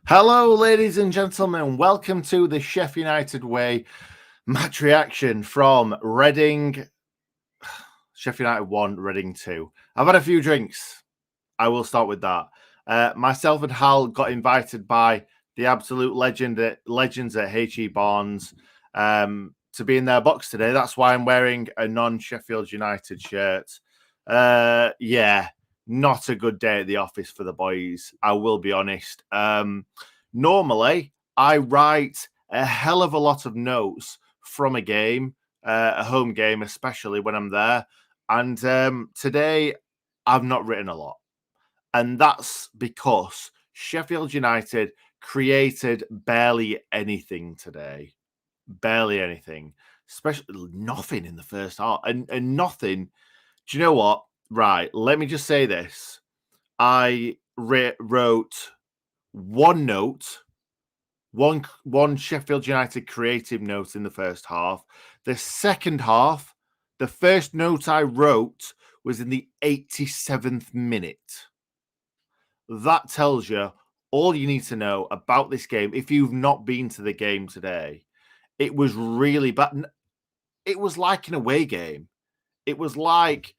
Hello, ladies and gentlemen. Welcome to the Sheff United Way match reaction from Reading. Sheff United 1, Reading 2. I've had a few drinks. I will start with that. Myself and Hal got invited by the absolute legends at 𝐍𝐸𝐵𝐿𝐿 to be in their box today. That's why I'm wearing a non-Sheffield United shirt. Yeah, not a good day at the office for the boys. I will be honest. Normally, I write a hell of a lot of notes from a game, a home game, especially when I'm there. And today, I've not written a lot. And that's because Sheffield United created barely anything today. Barely anything. Especially nothing in the first half. And nothing. Do you know what? Right. Let me just say this. I wrote one note, one Sheffield United creative note in the first half. The second half, the first note I wrote was in the 87th minute. That tells you all you need to know about this game. If you've not been to the game today, it was really bad. It was like an away game. It was like,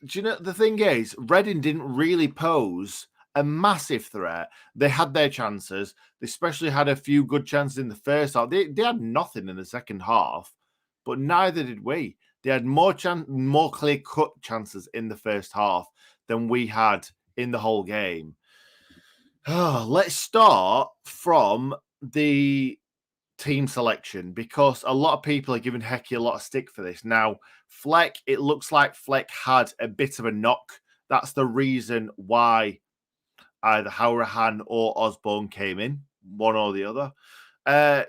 do you know, the thing is, Reading didn't really pose a massive threat. They had their chances. They especially had a few good chances in the first half. They had nothing in the second half, but neither did we. They had more clear-cut chances in the first half than we had in the whole game. Let's start from the team selection because a lot of people are giving Hecky a lot of stick for this. Now, Fleck, it looks like Fleck had a bit of a knock. That's the reason why either Hourahan or Osborne came in, one or the other.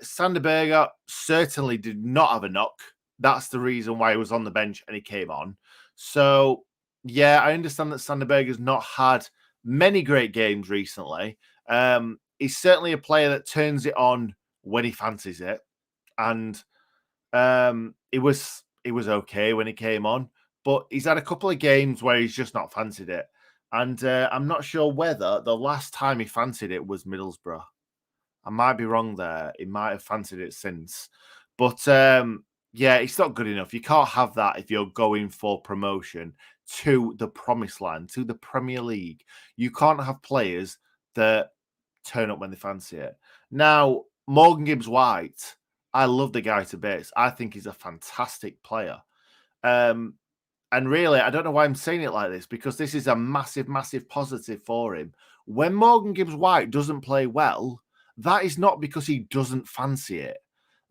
Sander Berge certainly did not have a knock. That's the reason why he was on the bench and he came on. So, yeah, I understand that Sander Berge has not had many great games recently. He's certainly a player that turns it on when he fancies it. And it was okay when he came on. But he's had a couple of games where he's just not fancied it. And I'm not sure whether the last time he fancied it was Middlesbrough. I might be wrong there. He might have fancied it since. But yeah, it's not good enough. You can't have that if you're going for promotion to the promised land, to the Premier League. You can't have players that turn up when they fancy it. Now, Morgan Gibbs-White, I love the guy to bits. I think he's a fantastic player. And really, I don't know why I'm saying it like this, because this is a massive, massive positive for him. When Morgan Gibbs-White doesn't play well, that is not because he doesn't fancy it.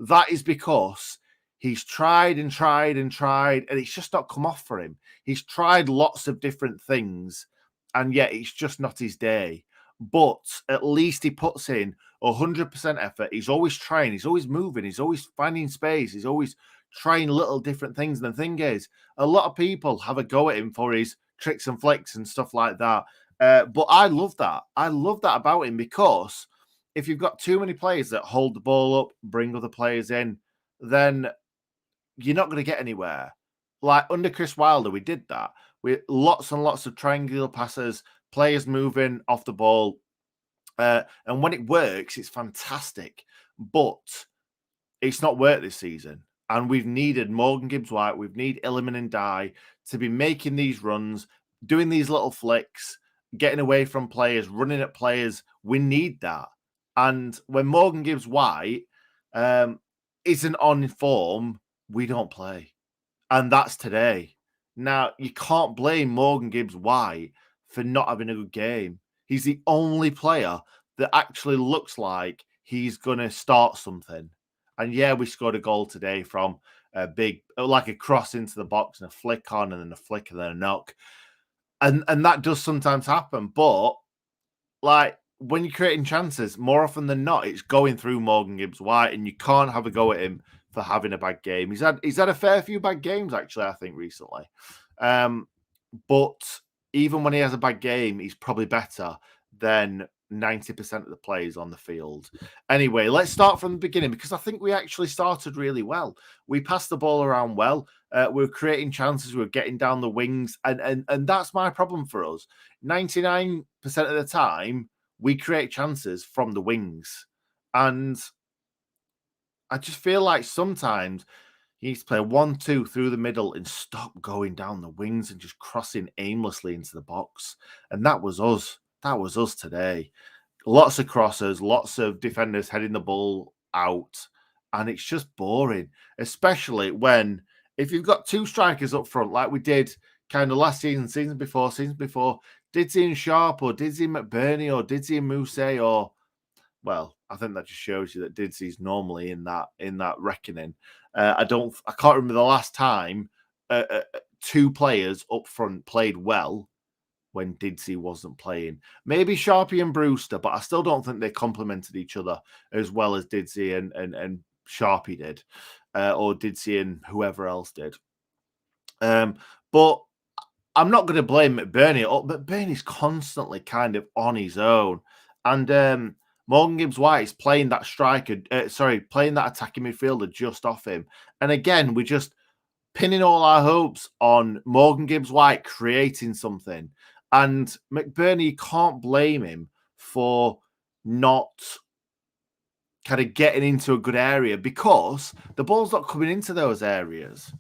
That is because he's tried and tried and tried, and it's just not come off for him. He's tried lots of different things, and yet it's just not his day. But at least he puts in 100% effort. He's always trying. He's always moving. He's always finding space. He's always trying little different things. And the thing is, a lot of people have a go at him for his tricks and flicks and stuff like that. But I love that. I love that about him, because if you've got too many players that hold the ball up, bring other players in, then you're not going to get anywhere. Like under Chris Wilder, we did that. With lots and lots of triangular passes, players moving off the ball. And when it works, it's fantastic. But it's not worked this season. And we've needed Morgan Gibbs-White, we've needed Iliman Ndiaye to be making these runs, doing these little flicks, getting away from players, running at players. We need that. And when Morgan Gibbs-White isn't on form, we don't play. And that's today. Now, you can't blame Morgan Gibbs-White for not having a good game. He's the only player that actually looks like he's going to start something. And yeah, we scored a goal today from a big, like a cross into the box and a flick on and then a flick and then a knock. And that does sometimes happen. But like when you're creating chances, more often than not, it's going through Morgan Gibbs-White, and you can't have a go at him for having a bad game. He's had a fair few bad games, actually, I think, recently. But even when he has a bad game, he's probably better than 90% of the players on the field. Anyway, let's start from the beginning, because I think we actually started really well. We passed the ball around well. We were creating chances. We were getting down the wings. And that's my problem for us. 99% of the time, we create chances from the wings. And I just feel like sometimes he needs to play 1-2 through the middle and stop going down the wings and just crossing aimlessly into the box. And that was us. That was us today. Lots of crosses, lots of defenders heading the ball out. And it's just boring, especially when if you've got two strikers up front, like we did kind of last season, season before, Didsey and Sharp, or Didsey and McBurney, or Didsey and 𝐍𝐸𝐫𝐝, or well, I think that just shows you that Didsey's normally in that reckoning. I can't remember the last time two players up front played well when Didsey wasn't playing. Maybe Sharpie and Brewster, but I still don't think they complemented each other as well as Didsey and Sharpie did, or Didsey and whoever else did. But I'm not going to blame McBurney. McBurney's constantly kind of on his own. And Morgan Gibbs-White is playing that playing that attacking midfielder just off him. And again, we're just pinning all our hopes on Morgan Gibbs-White creating something. And McBurney, can't blame him for not kind of getting into a good area because the ball's not coming into those areas.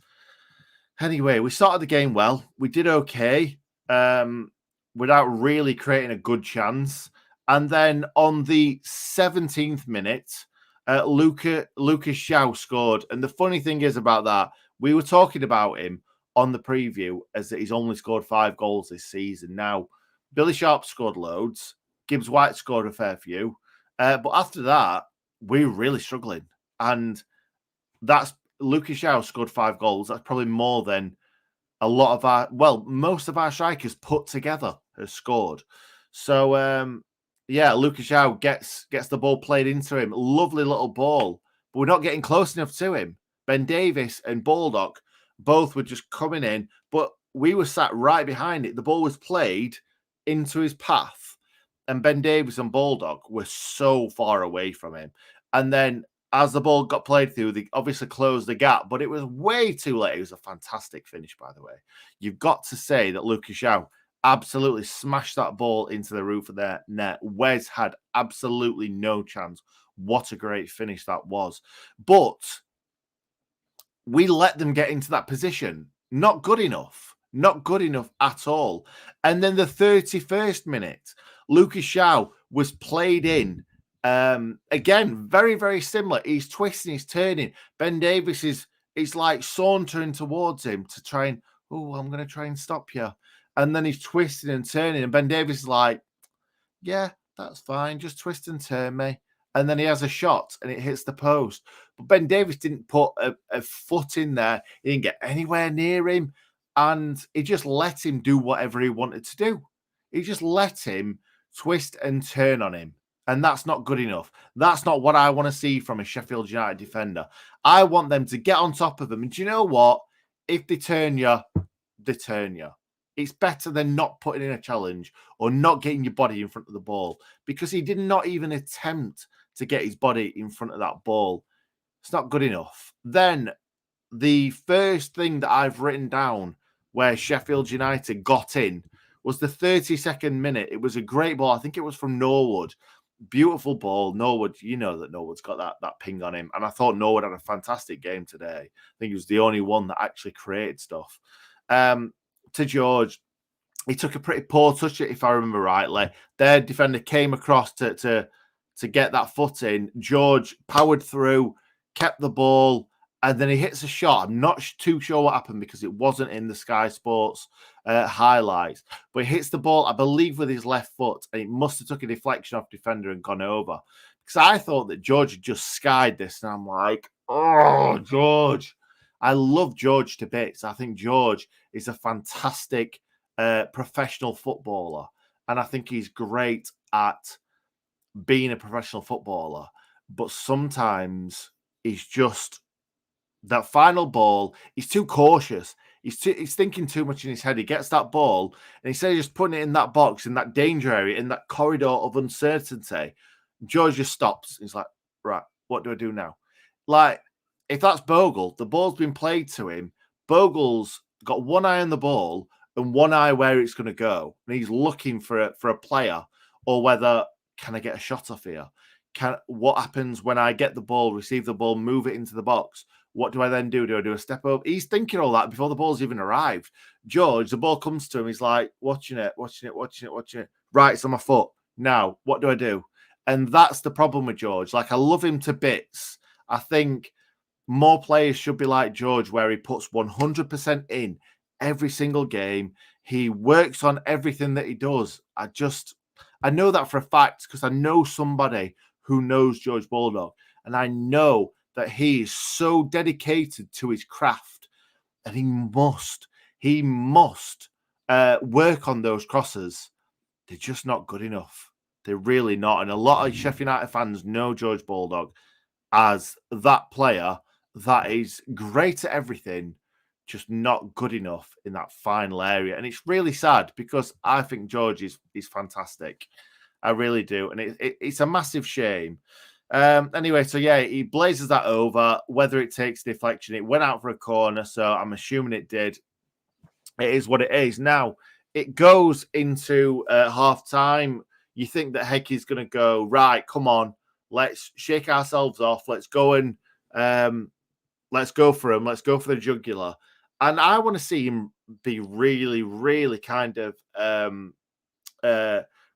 Anyway, we started the game well. We did okay without really creating a good chance. And then on the 17th minute, Lucas 𝐍𝐸𝐫𝐝 scored. And the funny thing is about that, we were talking about him on the preview as that he's only scored 5 goals this season. Now, Billy Sharp scored loads. Gibbs-White scored a fair few. But after that, we were really struggling. And that's Lucas 𝐍𝐸𝐫𝐝 scored 5 goals. That's probably more than a lot of most of our strikers put together has scored. So, Lucas 𝐍𝐸𝐫𝐝 gets the ball played into him. Lovely little ball, but we're not getting close enough to him. Ben Davies and Baldock both were just coming in, but we were sat right behind it. The ball was played into his path, and Ben Davies and Baldock were so far away from him. And then as the ball got played through, they obviously closed the gap, but it was way too late. It was a fantastic finish, by the way. You've got to say that Lucas 𝐍𝐸𝐫𝐝 absolutely smashed that ball into the roof of their net. Wes had absolutely no chance. What a great finish that was. But we let them get into that position. Not good enough. Not good enough at all. And then the 31st minute, Lucas 𝐍𝐸𝐫𝐝 was played in. Again, very, very similar. He's twisting, he's turning. Ben Davies is like sauntering towards him to try and, I'm going to try and stop you. And then he's twisting and turning. And Ben Davies is like, yeah, that's fine. Just twist and turn me. And then he has a shot and it hits the post. But Ben Davies didn't put a foot in there. He didn't get anywhere near him. And he just let him do whatever he wanted to do. He just let him twist and turn on him. And that's not good enough. That's not what I want to see from a Sheffield United defender. I want them to get on top of them. And do you know what? If they turn you, they turn you. It's better than not putting in a challenge or not getting your body in front of the ball, because he did not even attempt to get his body in front of that ball. It's not good enough. Then the first thing that I've written down where Sheffield United got in was the 32nd minute. It was a great ball. I think it was from Norwood. Beautiful ball. Norwood, you know that Norwood's got that ping on him. And I thought Norwood had a fantastic game today. I think he was the only one that actually created stuff. To George, he took a pretty poor touch, if I remember rightly. Their defender came across to get that foot in. George powered through, kept the ball, and then he hits a shot. I'm not too sure what happened because it wasn't in the Sky Sports highlights. But he hits the ball, I believe, with his left foot, and it must have took a deflection off defender and gone over. Because I thought that George had just skied this, and I'm like, oh, George. I love George to bits. I think George is a fantastic professional footballer. And I think he's great at being a professional footballer. But sometimes he's just, that final ball, he's too cautious. He's thinking too much in his head. He gets that ball, and instead of just putting it in that box, in that danger area, in that corridor of uncertainty, George just stops. He's like, right, what do I do now? Like, if that's Bogle, the ball's been played to him. Bogle's got one eye on the ball and one eye where it's going to go. And he's looking for a player, or whether can I get a shot off here? What happens when I get the ball, receive the ball, move it into the box? What do I then do? Do I do a step over? He's thinking all that before the ball's even arrived. George, the ball comes to him. He's like, watching it. Right, it's on my foot. Now, what do I do? And that's the problem with George. Like, I love him to bits. I think more players should be like George, where he puts 100% in every single game. He works on everything that he does. I know that for a fact because I know somebody who knows George Bulldog, and I know that he is so dedicated to his craft, and he must work on those crosses. They're just not good enough. They're really not. And a lot of Sheffield United fans know George Bulldog as that player that is great at everything, just not good enough in that final area. And it's really sad because I think George is fantastic. I really do. And it's a massive shame. Anyway, so yeah, he blazes that over. Whether it takes deflection, it went out for a corner, so I'm assuming it did. It is what it is. Now, it goes into half time. You think that Heckey's going to go, right, come on, let's shake ourselves off. Let's go and let's go for him. Let's go for the jugular. And I want to see him be really, really kind of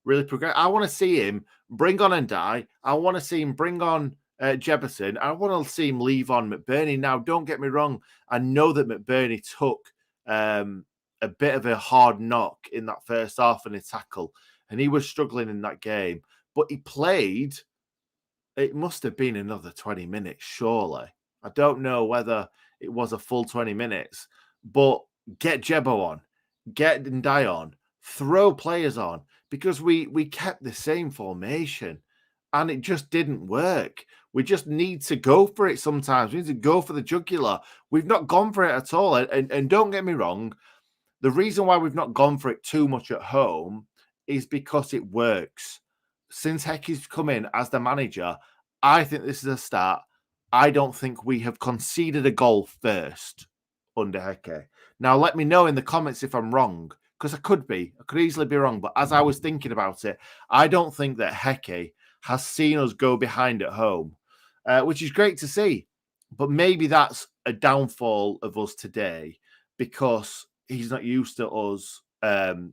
really progress. I want to see him bring on Ndiaye. I want to see him bring on Jefferson. I want to see him leave on McBurney. Now, don't get me wrong. I know that McBurney took a bit of a hard knock in that first half in a tackle, and he was struggling in that game. But he played, it must have been another 20 minutes, surely. I don't know whether it was a full 20 minutes, but get Jebo on, get Ndiaye on, throw players on, because we kept the same formation and it just didn't work. We just need to go for it sometimes. We need to go for the jugular. We've not gone for it at all. And don't get me wrong, the reason why we've not gone for it too much at home is because it works. Since Heckey's come in as the manager, I think this is a start. I don't think we have conceded a goal first under Heckey. Now, let me know in the comments if I'm wrong, because I could easily be wrong. But as I was thinking about it, I don't think that Heckey has seen us go behind at home, which is great to see. But maybe that's a downfall of us today because he's not used to us going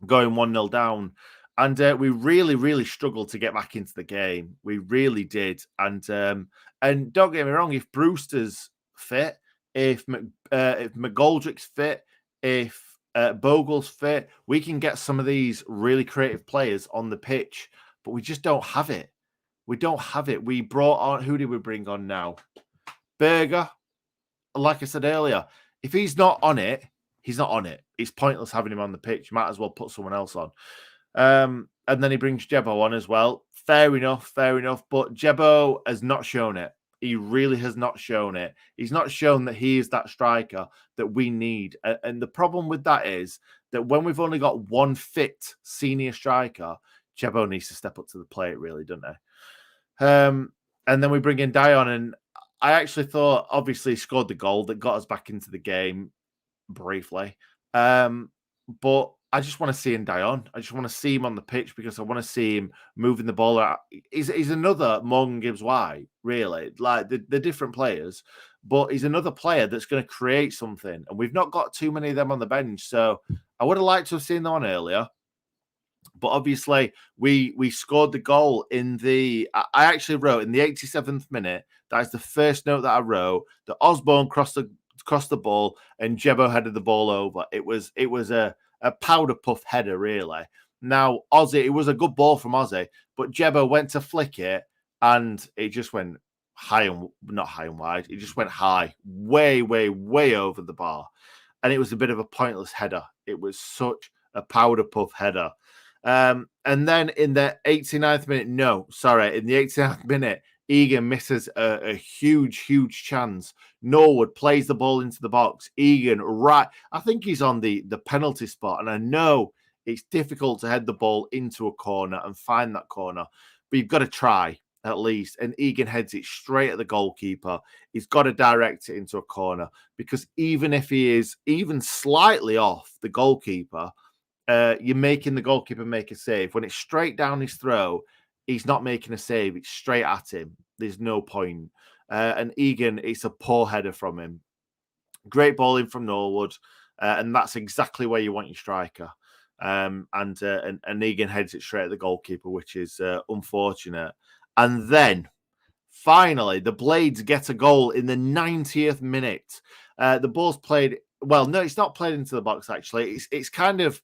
1-0 down. And we really, really struggled to get back into the game. We really did. And don't get me wrong, if Brewster's fit, if McGoldrick's fit, if Bogle's fit, we can get some of these really creative players on the pitch. But we just don't have it. We don't have it. We brought on, who did we bring on now? Berger. Like I said earlier, if he's not on it, he's not on it. It's pointless having him on the pitch. Might as well put someone else on. And then he brings Jebo on as well. Fair enough. But Jebo has not shown it. He really has not shown it. He's not shown that he is that striker that we need. And the problem with that is that when we've only got one fit senior striker, Jebo needs to step up to the plate, really, doesn't he? And then we bring in Ndiaye on, and I actually thought, obviously, he scored the goal that got us back into the game briefly. But I just want to see Ndiaye on. I just want to see him on the pitch because I want to see him moving the ball out. He's another Morgan Gibbs-White, really. Like, they're different players, but he's another player that's going to create something. And we've not got too many of them on the bench. So I would have liked to have seen them on earlier. But obviously, we scored the goal in the... I actually wrote in the 87th minute, that is the first note that I wrote, that Osborne crossed the ball and Jebo headed the ball over. It was a powder puff header, really. Now, Ozzy, it was a good ball from Ozzy, but Jebo went to flick it and it just went not high and wide. It just went high, way, way, way over the bar. And it was a bit of a pointless header. It was such a powder puff header. And then in the 89th minute, in the 89th minute, Egan misses a huge, huge chance. Norwood plays the ball into the box. Egan, right, I think he's on the penalty spot. And I know it's difficult to head the ball into a corner and find that corner, but you've got to try at least. And Egan heads it straight at the goalkeeper. He's got to direct it into a corner because even if he is even slightly off the goalkeeper, you're making the goalkeeper make a save. When it's straight down his throat, he's not making a save. It's straight at him. There's no point. And Egan, it's a poor header from him. Great ball in from Norwood, and that's exactly where you want your striker. And Egan heads it straight at the goalkeeper, which is unfortunate. And then, finally, the Blades get a goal in the 90th minute. The ball's played. Well, no, it's not played into the box. Actually, it's kind of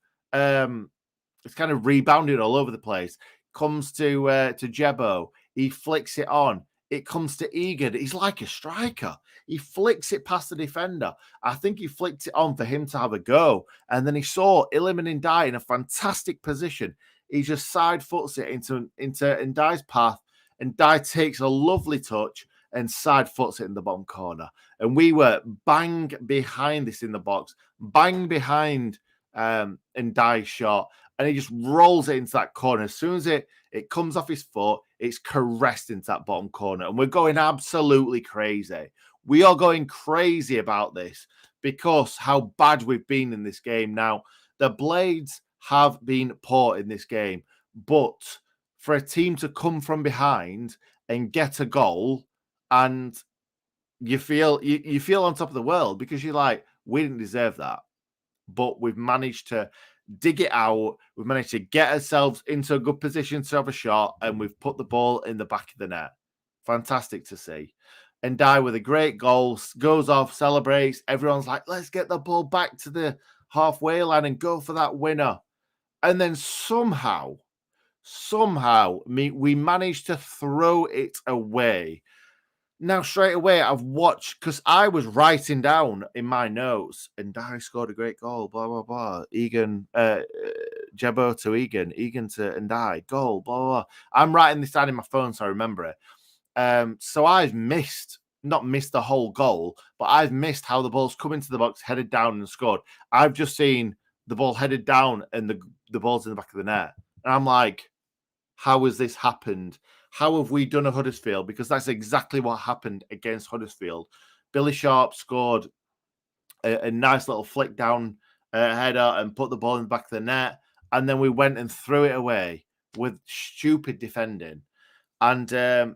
rebounded all over the place. Comes to Jebo. He flicks it on. It comes to Egan. He's like a striker. He flicks it past the defender. I think he flicked it on for him to have a go. And then he saw Iliman Ndiaye in a fantastic position. He just side foots it into Ndiaye's path. And Ndiaye takes a lovely touch and side foots it in the bottom corner. And we were bang behind this in the box, bang behind Ndiaye's shot. And he just rolls it into that corner. As soon as it comes off his foot, it's caressed into that bottom corner. And we're going absolutely crazy. We are going crazy about this because how bad we've been in this game. Now, the Blades have been poor in this game. But for a team to come from behind and get a goal, and you feel on top of the world because you're like, we didn't deserve that. But we've managed to dig it out. We've managed to get ourselves into a good position to have a shot, and we've put the ball in the back of the net. Fantastic to see. And Ndiaye with a great goal, goes off, celebrates. Everyone's like, let's get the ball back to the halfway line and go for that winner. And then somehow, we managed to throw it away. Now, straight away, I've watched, because I was writing down in my notes, and Ndiaye scored a great goal, blah, blah, blah. Egan, Jebo to Egan to Ndiaye, goal, blah, blah. I'm writing this down in my phone, so I remember it. So I've not missed the whole goal, but I've missed how the ball's come into the box, headed down and scored. I've just seen the ball headed down and the ball's in the back of the net. And I'm like, how has this happened? How have we done a Huddersfield? Because that's exactly what happened against Huddersfield. Billy Sharp scored a nice little flick down header and put the ball in the back of the net. And then we went and threw it away with stupid defending. And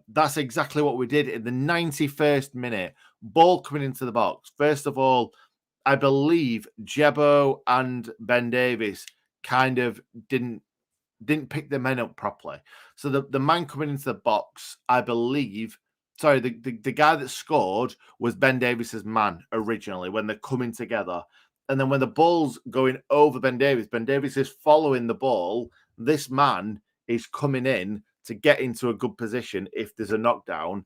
that's exactly what we did in the 91st minute. Ball coming into the box. First of all, I believe Jebo and Ben Davies kind of didn't pick the men up properly. So the man coming into the box, I believe, the guy that scored was Ben Davies's man originally when they're coming together. And then when the ball's going over Ben Davies is following the ball. This man is coming in to get into a good position if there's a knockdown.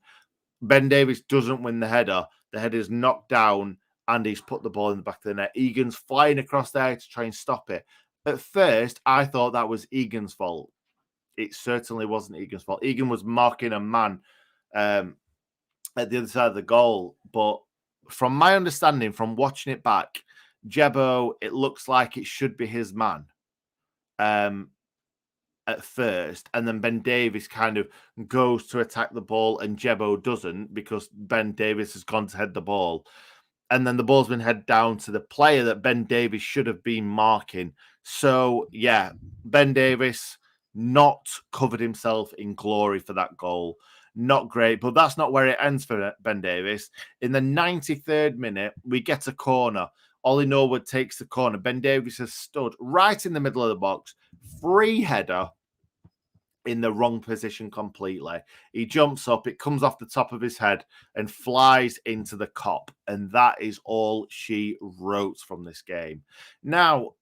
Ben Davies doesn't win the header. The header's knocked down and he's put the ball in the back of the net. Egan's flying across there to try and stop it. At first, I thought that was Egan's fault. It certainly wasn't Egan's fault. Egan was marking a man at the other side of the goal. But from my understanding, from watching it back, Jebo, it looks like it should be his man at first. And then Ben Davies kind of goes to attack the ball and Jebo doesn't because Ben Davies has gone to head the ball. And then the ball's been headed down to the player that Ben Davies should have been marking. So, yeah, Ben Davies not covered himself in glory for that goal. Not great, but that's not where it ends for Ben Davies. In the 93rd minute, we get a corner. Ollie Norwood takes the corner. Ben Davies has stood right in the middle of the box. Free header in the wrong position completely. He jumps up, it comes off the top of his head and flies into the cop. And that is all she wrote from this game. Now,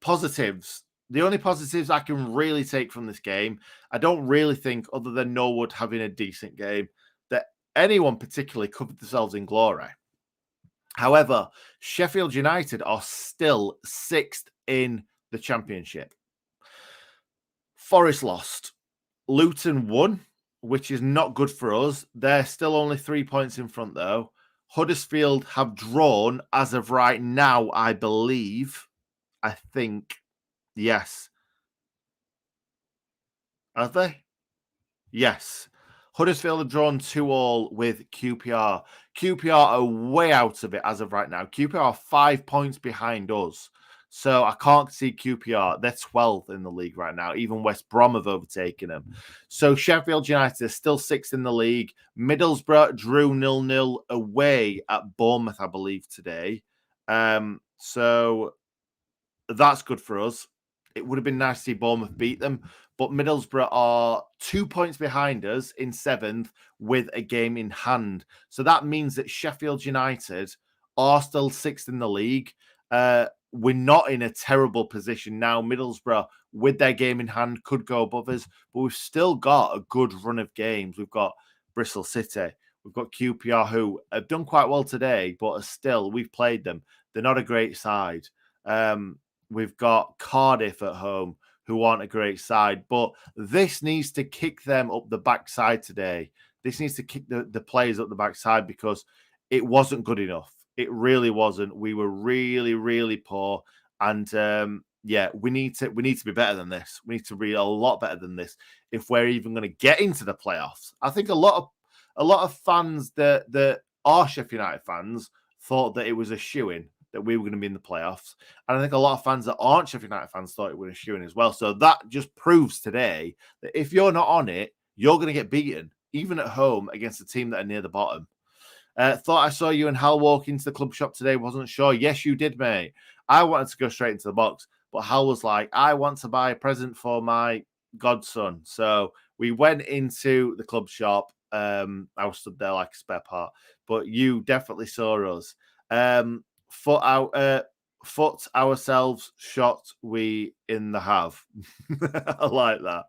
positives. The only positives I can really take from this game, I don't really think, other than Norwood having a decent game, that anyone particularly covered themselves in glory. However, Sheffield United are still 6th in the Championship. Forest lost. Luton won, which is not good for us. They're still only 3 points in front, though. Huddersfield have drawn as of right now, I believe. I think. Yes. Have they? Yes. Huddersfield have drawn 2-2 with QPR. QPR are way out of it as of right now. QPR are 5 points behind us. So I can't see QPR. They're 12th in the league right now. Even West Brom have overtaken them. So Sheffield United is still 6th in the league. Middlesbrough drew 0-0 away at Bournemouth, I believe, today. So that's good for us. It would have been nice to see Bournemouth beat them, but Middlesbrough are 2 points behind us in 7th with a game in hand. So that means that Sheffield United are still 6th in the league. We're not in a terrible position now. Middlesbrough, with their game in hand, could go above us, but we've still got a good run of games. We've got Bristol City. We've got QPR, who have done quite well today, but still, we've played them. They're not a great side. We've got Cardiff at home, who aren't a great side, but this needs to kick them up the backside today. This needs to kick the players up the backside because it wasn't good enough. It really wasn't. We were really, really poor, and we need to be better than this. We need to be a lot better than this if we're even going to get into the playoffs. I think a lot of fans that are Sheffield United fans thought that it was a shoo-in, that we were going to be in the playoffs. And I think a lot of fans that aren't Sheffield United fans thought it was a shoo-in as well. So that just proves today that if you're not on it, you're going to get beaten, even at home against a team that are near the bottom. Thought I saw you and Hal walk into the club shop today. Wasn't sure. Yes, you did, mate. I wanted to go straight into the box, but Hal was like, I want to buy a present for my godson. So we went into the club shop. I was stood there like a spare part, but you definitely saw us. Foot ourselves shot we in the have. I like that.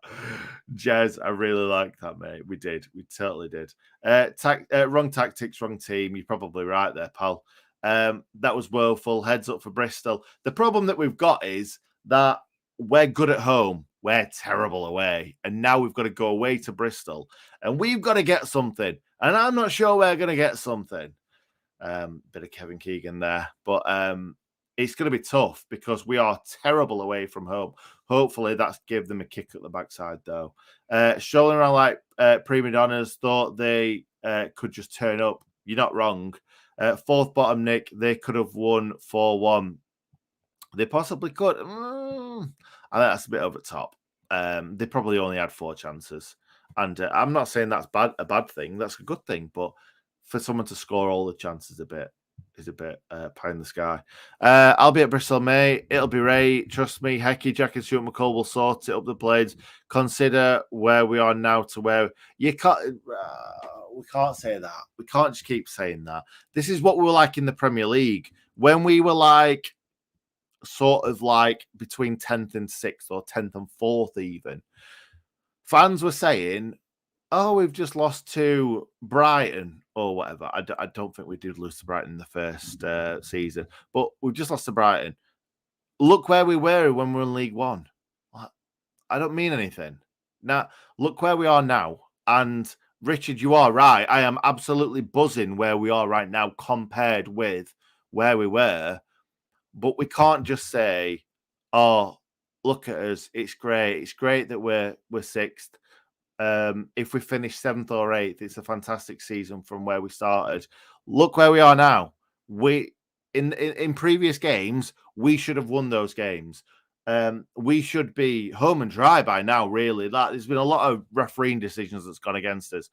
Jez, I really like that, mate. We did. We totally did. Wrong tactics, wrong team. You're probably right there, pal. That was woeful. Heads up for Bristol. The problem that we've got is that we're good at home. We're terrible away. And now we've got to go away to Bristol. And we've got to get something. And I'm not sure we're going to get something. Bit of Kevin Keegan there. But it's going to be tough because we are terrible away from home. Hopefully that's give them a kick at the backside, though. Strolling around like prima donnas, thought they could just turn up. You're not wrong. Fourth bottom, Nick, they could have won 4-1. They possibly could. I think that's a bit over the top. They probably only had 4 chances. And I'm not saying that's a bad thing. That's a good thing. But for someone to score all the chances is a bit pie in the sky. I'll be at Bristol, mate. It'll be Ray. Trust me, Hecky, Jack and Stuart McCall will sort it up the blades. Consider where we are now to where you can't. We can't say that. We can't just keep saying that. This is what we were like in the Premier League when we were like sort of like between 10th and 6th or 10th and 4th even. Fans were saying, oh, we've just lost to Brighton or whatever. I don't think we did lose to Brighton in the first season, but we've just lost to Brighton. Look where we were when we were in League One. I don't mean anything. Now, look where we are now. And Richard, you are right. I am absolutely buzzing where we are right now compared with where we were. But we can't just say, oh, look at us. It's great. It's great that we're 6th. If we finish 7th or 8th, it's a fantastic season from where we started. Look where we are now. We in previous games, we should have won those games. We should be home and dry by now, really. There's been a lot of refereeing decisions that's gone against us.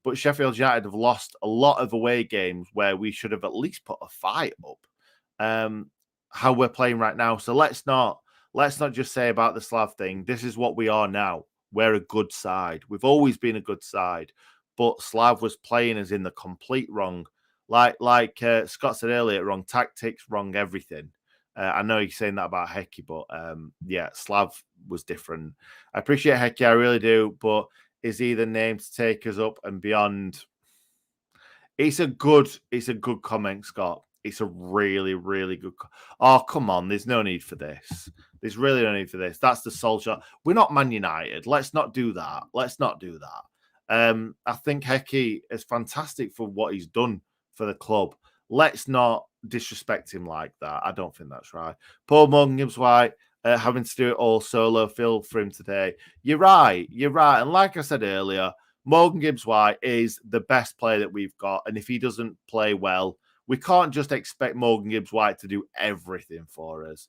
But Sheffield United have lost a lot of away games where we should have at least put a fight up. How we're playing right now. So let's not just say about the Slav thing. This is what we are now. We're a good side. We've always been a good side, but Slav was playing us in the complete wrong. Like Scott said earlier, wrong tactics, wrong everything. I know you're saying that about Hecky, but Slav was different. I appreciate Hecky, I really do, but is he the name to take us up and beyond? It's a good comment, Scott. It's a really, really good. Oh, come on. There's no need for this. There's really no need for this. That's the Solskjaer. We're not Man United. Let's not do that. I think Hecky is fantastic for what he's done for the club. Let's not disrespect him like that. I don't think that's right. Paul Morgan Gibbs-White, having to do it all solo, feel for him today. You're right. And like I said earlier, Morgan Gibbs-White is the best player that we've got. And if he doesn't play well, we can't just expect Morgan Gibbs-White to do everything for us.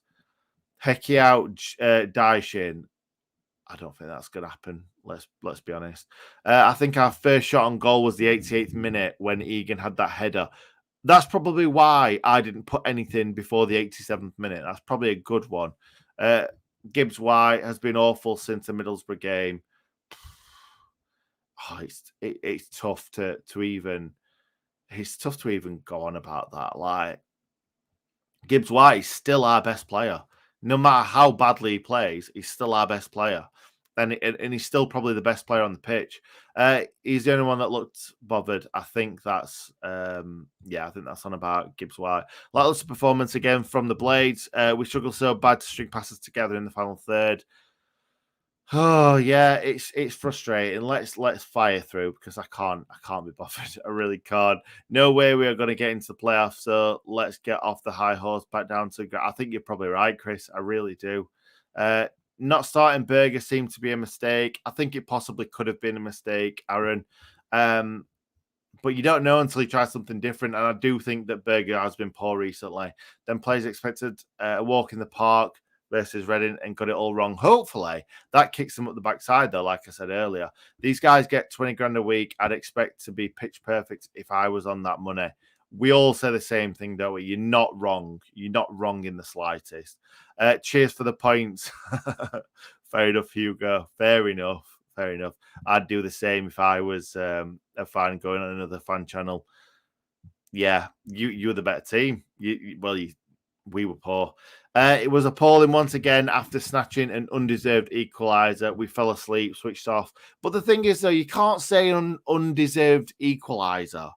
Hecky out, Daishin. I don't think that's going to happen. Let's be honest. I think our first shot on goal was the 88th minute when Egan had that header. That's probably why I didn't put anything before the 87th minute. That's probably a good one. 𝐍𝐸𝐲 has been awful since the Middlesbrough game. Oh, it's tough to even. It's tough to even go on about that. Like 𝐍𝐸𝐲 is still our best player. No matter how badly he plays, he's still our best player. And he's still probably the best player on the pitch. He's the only one that looked bothered. I think that's I think that's on about 𝐍𝐸𝐲. Lacklustre performance again from the Blades. We struggle so bad to string passes together in the final third. Oh yeah, it's frustrating. Let's fire through because I can't be bothered. I really can't. No way we are going to get into the playoffs. So let's get off the high horse back down to. I think you're probably right, Chris. I really do. Not starting Berger seemed to be a mistake. I think it possibly could have been a mistake, Aaron. But you don't know until you try something different. And I do think that Berger has been poor recently. Then players expected a walk in the park versus Reading and got it all wrong. Hopefully that kicks them up the backside, though. Like I said earlier, these guys get 20 grand a week. I'd expect to be pitch perfect if I was on that money. We all say the same thing, don't we? You're not wrong. You're not wrong in the slightest. Cheers for the points. Fair enough, Hugo. Fair enough. Fair enough. I'd do the same if I was a fan going on another fan channel. Yeah, you were the better team. We were poor. It was appalling once again after snatching an undeserved equaliser. We fell asleep, switched off. But the thing is, though, you can't say an undeserved equaliser.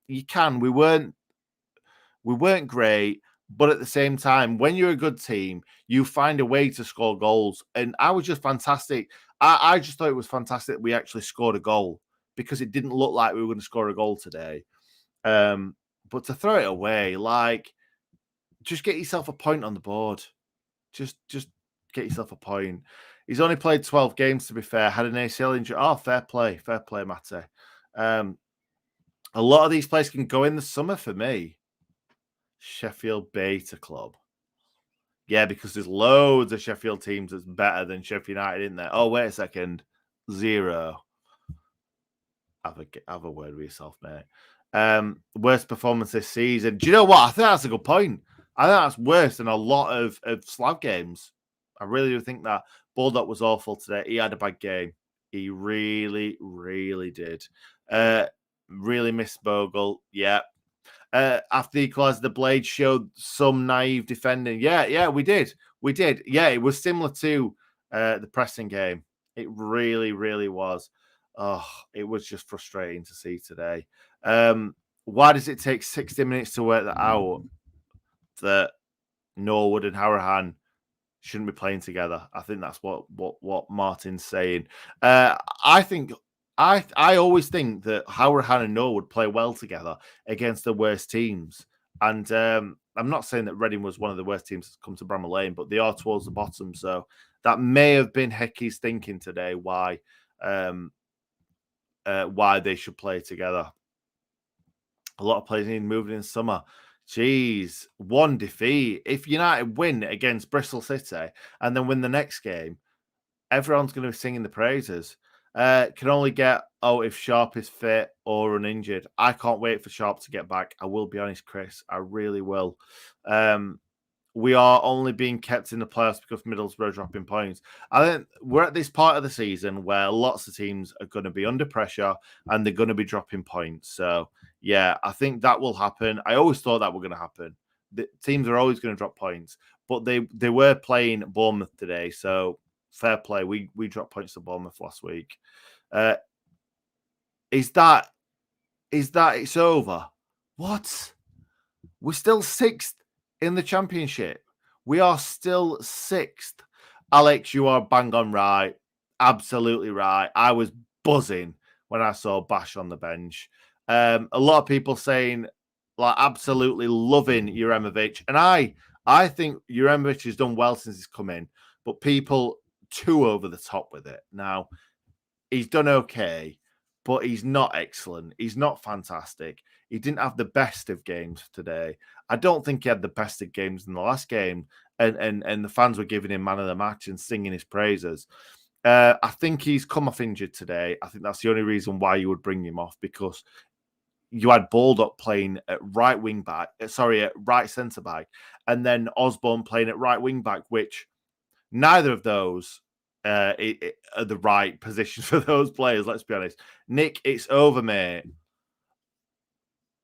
You can. We weren't great, but at the same time, when you're a good team, you find a way to score goals. And I was just fantastic. I just thought it was fantastic that we actually scored a goal because it didn't look like we were going to score a goal today. But to throw it away, like, just get yourself a point on the board. Just get yourself a point. He's only played 12 games, to be fair. Had an ACL injury. Oh, fair play, Matty. A lot of these players can go in the summer for me. Sheffield Beta Club. Yeah, because there's loads of Sheffield teams that's better than Sheffield United in there. Oh, wait a second. 0. Have a word with yourself, mate. Worst performance this season. Do you know what? I think that's a good point. I think that's worse than a lot of Slav games. I really do think that. Bulldog was awful today. He had a bad game. He really, really did. Really missed Bogle. Yeah. After the equaliser, the Blades showed some naive defending. Yeah, we did. Yeah, it was similar to the pressing game. It really, really was. Oh, it was just frustrating to see today. Why does it take 60 minutes to work that out? That Norwood and Hourihane shouldn't be playing together. I think that's what Martin's saying. I think I always think that Hourihane and Norwood play well together against the worst teams. And I'm not saying that Reading was one of the worst teams to come to Bramall Lane, but they are towards the bottom. So that may have been Hecky's thinking today why they should play together. A lot of players need moving in summer. Jeez, one defeat. If United win against Bristol City and then win the next game, everyone's going to be singing the praises. Can only get, if Sharp is fit or uninjured. I can't wait for Sharp to get back. I will be honest, Chris. I really will. We are only being kept in the playoffs because Middlesbrough are dropping points. I think we're at this part of the season where lots of teams are going to be under pressure and they're going to be dropping points. So, yeah, I think that will happen. I always thought that were going to happen. The teams are always going to drop points, but they were playing Bournemouth today. So, fair play. We dropped points to Bournemouth last week. Is that it's over? What? We're still 6th in the Championship. We are still 6th. Alex, you are bang on right. Absolutely right. I was buzzing when I saw Bash on the bench. A lot of people saying, like, absolutely loving Juremovich. And I think Juremovich has done well since he's come in, but people too over the top with it. Now, he's done okay, but he's not excellent. He's not fantastic. He didn't have the best of games today. I don't think he had the best of games in the last game, and the fans were giving him man of the match and singing his praises. I think he's come off injured today. I think that's the only reason why you would bring him off, because you had Baldock playing at right wing back, at right centre back, and then Osborne playing at right wing back, which neither of those are the right positions for those players. Let's be honest. Nick, it's over, mate.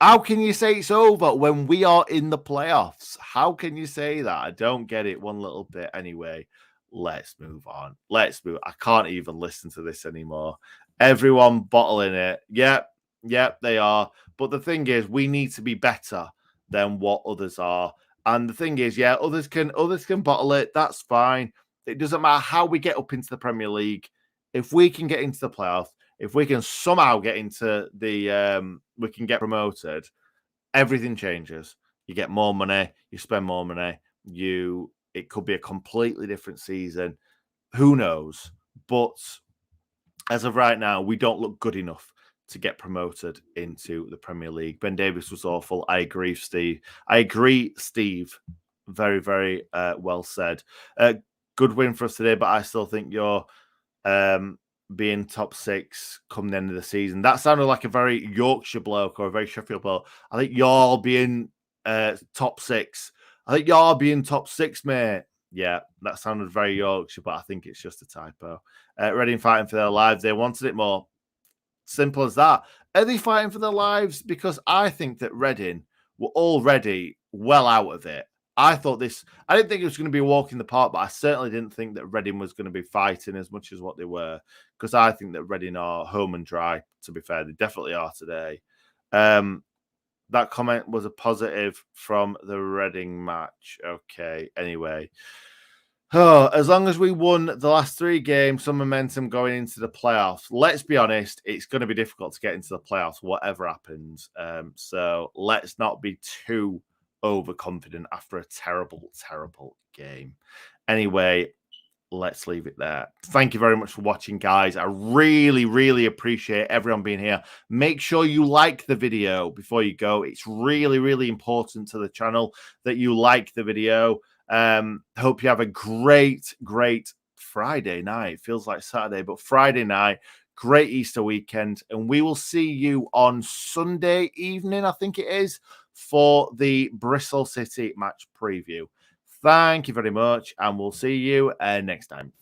How can you say it's over when we are in the playoffs? How can you say that? I don't get it one little bit. Anyway, let's move on. I can't even listen to this anymore. Everyone bottling it. Yep, they are. But the thing is, we need to be better than what others are. And the thing is, others can bottle it. That's fine. It doesn't matter how we get up into the Premier League. If we can get into the playoffs, if we can somehow get into the we can get promoted, everything changes. You get more money, you spend more money, it could be a completely different season. Who knows? But as of right now, we don't look good enough to get promoted into the Premier League. Ben Davies was awful. I agree, Steve. Very, very well said. Good win for us today, but I still think you're being top 6 come the end of the season. That sounded like a very Yorkshire bloke or a very Sheffield bloke. I think you're being top 6. I think you're being top 6, mate. Yeah, that sounded very Yorkshire, but I think it's just a typo. Reading fighting for their lives. They wanted it more. Simple as that. Are they fighting for their lives? Because I think that Reading were already well out of it. I didn't think it was going to be a walk in the park, but I certainly didn't think that Reading was going to be fighting as much as what they were, because I think that Reading are home and dry, to be fair. They definitely are today. That comment was a positive from the Reading match. Okay, anyway. Oh, as long as we won the last 3 games, some momentum going into the playoffs. Let's be honest, it's going to be difficult to get into the playoffs, whatever happens. So let's not be too overconfident after a terrible, terrible game. Anyway, let's leave it there. Thank you very much for watching, guys. I really, really appreciate everyone being here. Make sure you like the video before you go. It's really, really important to the channel that you like the video. Hope you have a great, great Friday night. Feels like Saturday, but Friday night. Great Easter weekend. And we will see you on Sunday evening, I think it is, for the Bristol City match preview. Thank you very much, and we'll see you next time.